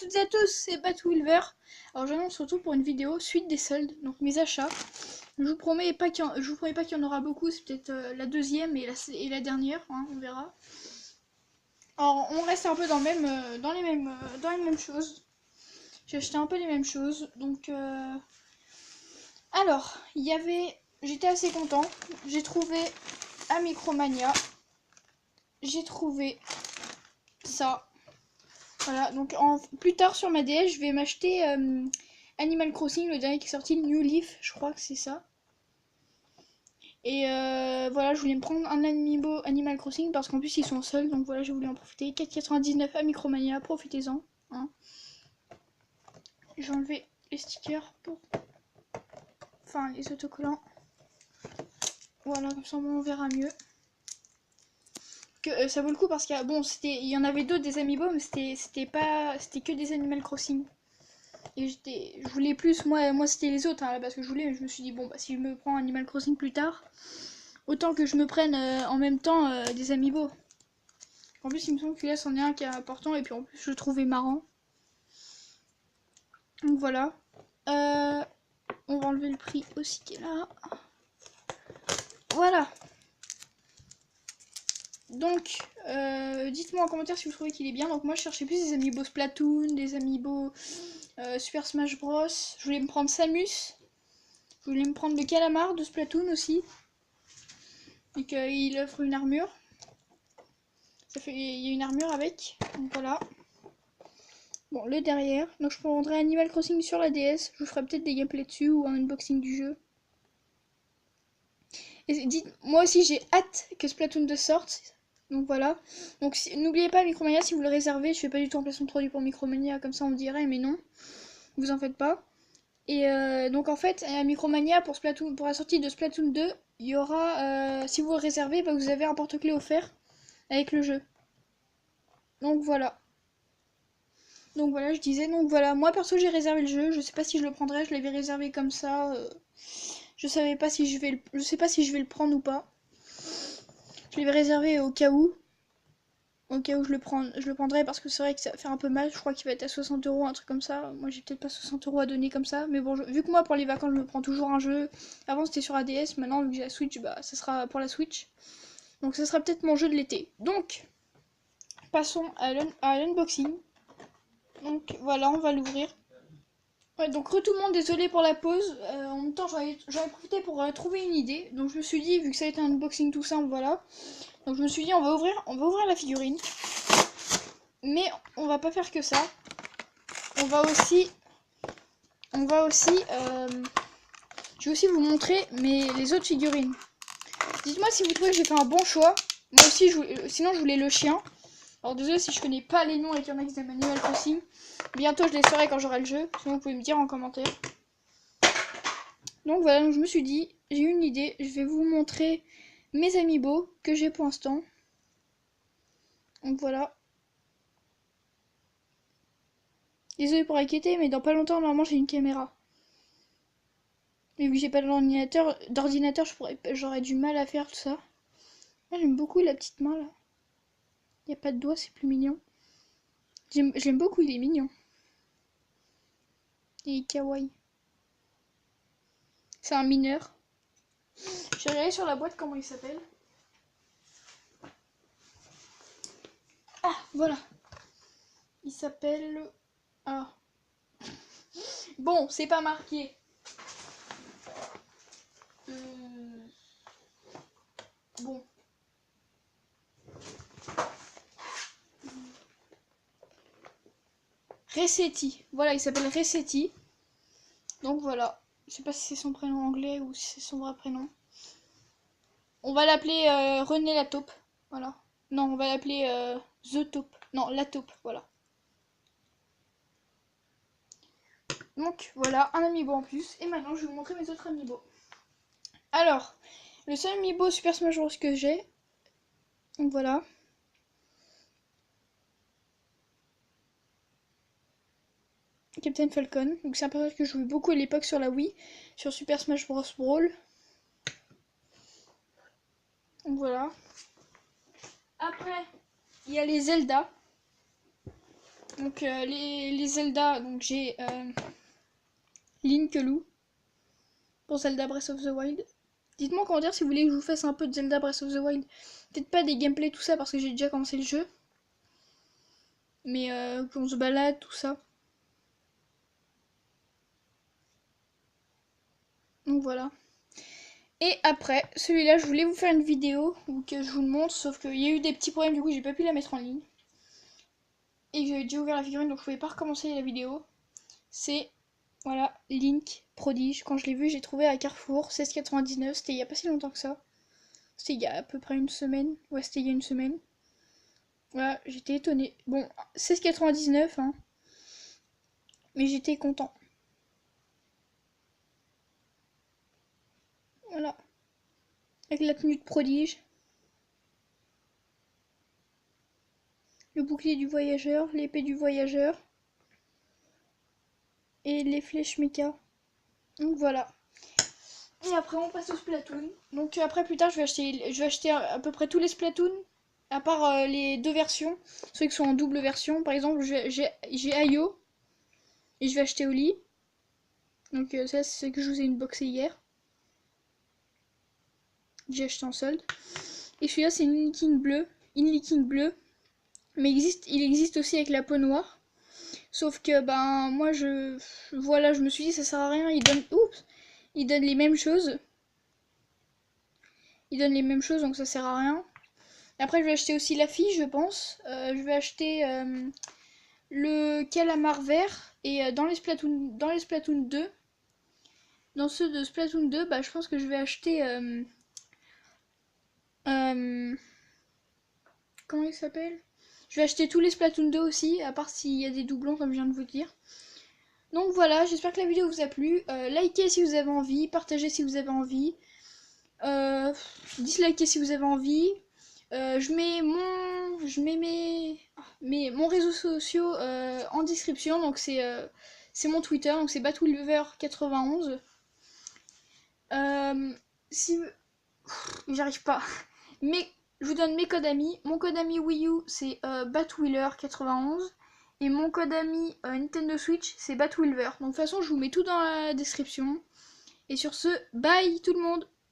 toutes et à tous, c'est Batwilver. Alors j'annonce surtout pour une vidéo suite des soldes, donc mes achats. Je vous promets pas qu'il y en aura beaucoup, c'est peut-être la deuxième et la dernière, hein, on verra. Alors on reste un peu dans les mêmes choses. J'ai acheté un peu les mêmes choses, donc alors j'étais assez content. J'ai trouvé à Micromania, j'ai trouvé ça. Voilà, donc plus tard sur ma DS, je vais m'acheter Animal Crossing, le dernier qui est sorti, New Leaf, je crois que c'est ça. Et voilà, je voulais me prendre un amiibo Animal Crossing parce qu'en plus ils sont seuls, donc voilà, j'ai voulu en profiter. 4,99 à Micromania, profitez-en. Hein. J'ai enlevé les stickers enfin les autocollants. Voilà, comme ça on verra mieux. Que ça vaut le coup parce qu'il il y en avait d'autres des amiibo, mais c'était que des Animal Crossing. Et je voulais plus, moi c'était les autres hein, parce que je voulais, mais je me suis dit bon bah si je me prends Animal Crossing plus tard, autant que je me prenne en même temps des amiibo. En plus il me semble que là c'en est un qui est important et puis en plus je le trouvais marrant. Donc voilà. On va enlever le prix aussi qui est là. Voilà. Donc dites-moi en commentaire si vous trouvez qu'il est bien. Donc moi je cherchais plus des amiibo Splatoon, des amiibo Super Smash Bros. Je voulais me prendre Samus. Je voulais me prendre le calamar de Splatoon aussi. Et qu'il offre une armure. Il y a une armure avec. Donc voilà. Bon, le derrière. Donc je prendrai Animal Crossing sur la DS. Je vous ferai peut-être des gameplays dessus ou un unboxing du jeu. Et moi aussi j'ai hâte que Splatoon 2 sorte. Donc voilà. Donc n'oubliez pas Micromania si vous le réservez. Je fais pas du tout en placement de produit pour Micromania. Comme ça on dirait, mais non. Vous en faites pas. Et donc en fait, à Micromania pour la sortie de Splatoon 2, il y aura, si vous le réservez, bah, vous avez un porte-clés offert avec le jeu. Donc voilà. Donc voilà, je disais, donc voilà, moi perso j'ai réservé le jeu, je sais pas si je le prendrai, je l'avais réservé comme ça, je sais pas si je vais le prendre ou pas. Je l'avais réservé au cas où je le prendrais parce que c'est vrai que ça va faire un peu mal, je crois qu'il va être à 60 €, un truc comme ça. Moi j'ai peut-être pas 60 € à donner comme ça, mais bon, vu que moi pour les vacances je me prends toujours un jeu, avant c'était sur ADS, maintenant vu que j'ai la Switch, bah ça sera pour la Switch. Donc ça sera peut-être mon jeu de l'été. Donc, passons à l'unboxing. Donc voilà, on va l'ouvrir. Ouais, donc tout le monde, désolé pour la pause. En même temps, j'en ai profité pour trouver une idée. Donc je me suis dit, vu que ça a été un unboxing tout simple, voilà. Donc je me suis dit, on va ouvrir la figurine. Mais on va pas faire que ça. On va aussi, je vais aussi vous montrer les autres figurines. Dites-moi si vous trouvez que j'ai fait un bon choix. Moi aussi, sinon je voulais le chien. Alors désolé si je connais pas les noms et qu'il y en a qui aiment Animal Crossing. Bientôt je les saurai quand j'aurai le jeu. Sinon vous pouvez me dire en commentaire. Donc voilà, donc je me suis dit, j'ai une idée. Je vais vous montrer mes amiibo que j'ai pour l'instant. Donc voilà. Désolé pour inquiéter, mais dans pas longtemps normalement j'ai une caméra. Mais vu que j'ai pas d'ordinateur, j'aurais du mal à faire tout ça. Moi j'aime beaucoup la petite main là. Il n'y a pas de doigt, c'est plus mignon. J'aime beaucoup, il est mignon. Il est kawaii. C'est un mineur. Je vais regarder sur la boîte comment il s'appelle. Ah, voilà. Il s'appelle... Ah. Bon, c'est pas marqué. Bon. Resetti. Voilà, il s'appelle Resetti. Donc voilà. Je sais pas si c'est son prénom anglais ou si c'est son vrai prénom. On va l'appeler René la taupe. Voilà. Non, on va l'appeler The Taupe. Non, la taupe, voilà. Donc voilà, un amiibo en plus. Et maintenant, je vais vous montrer mes autres amiibo. Alors, le seul amiibo Super Smash Bros que j'ai. Donc voilà. Captain Falcon. Donc c'est un personnage que je jouais beaucoup à l'époque sur la Wii. Sur Super Smash Bros Brawl. Donc voilà. Après, il y a les Zelda. Donc les Zelda, donc j'ai Link Lou pour Zelda Breath of the Wild. Dites-moi en commentaire si vous voulez que je vous fasse un peu de Zelda Breath of the Wild. Peut-être pas des gameplays, tout ça, parce que j'ai déjà commencé le jeu. Mais qu'on se balade, tout ça. Donc voilà. Et après, celui-là, je voulais vous faire une vidéo où que je vous le montre, sauf qu'il y a eu des petits problèmes, du coup j'ai pas pu la mettre en ligne. Et j'avais déjà ouvert la figurine, donc je pouvais pas recommencer la vidéo. C'est, voilà, Link Prodige. Quand je l'ai vu, j'ai trouvé à Carrefour, 16,99. C'était il y a pas si longtemps que ça. C'était il y a à peu près une semaine. Ouais, c'était il y a une semaine. Voilà, j'étais étonnée. Bon, 16,99, hein. Mais j'étais content. Voilà. Avec la tenue de prodige. Le bouclier du voyageur, l'épée du voyageur. Et les flèches méca. Donc voilà. Et après on passe au Splatoon. Donc après plus tard je vais acheter à peu près tous les Splatoon. À part les deux versions. Ceux qui sont en double version. Par exemple j'ai Ayo. Et je vais acheter Oli. Donc ça c'est ce que je vous ai unboxé hier. J'ai acheté en solde. Et celui-là c'est une Inliking bleu. Mais il existe aussi avec la peau noire. Sauf que ben moi voilà, je me suis dit ça sert à rien, il donne les mêmes choses. Il donne les mêmes choses donc ça sert à rien. Après je vais acheter aussi la fille je pense. Je vais acheter le calamar vert. Et dans les Splatoon 2, dans ceux de Splatoon 2, bah je pense que je vais acheter comment il s'appelle? Je vais acheter tous les Splatoon 2 aussi, à part s'il y a des doublons comme je viens de vous dire. Donc voilà, j'espère que la vidéo vous a plu. Likez si vous avez envie, partagez si vous avez envie. Dislikez si vous avez envie. Je mets mon réseau social en description. Donc c'est mon Twitter, donc c'est Batwilver91. Si j'arrive pas. Mais je vous donne mes codes amis. Mon code ami Wii U c'est Batwheeler91. Et mon code ami Nintendo Switch c'est Batwilver. Donc de toute façon je vous mets tout dans la description. Et sur ce, bye tout le monde!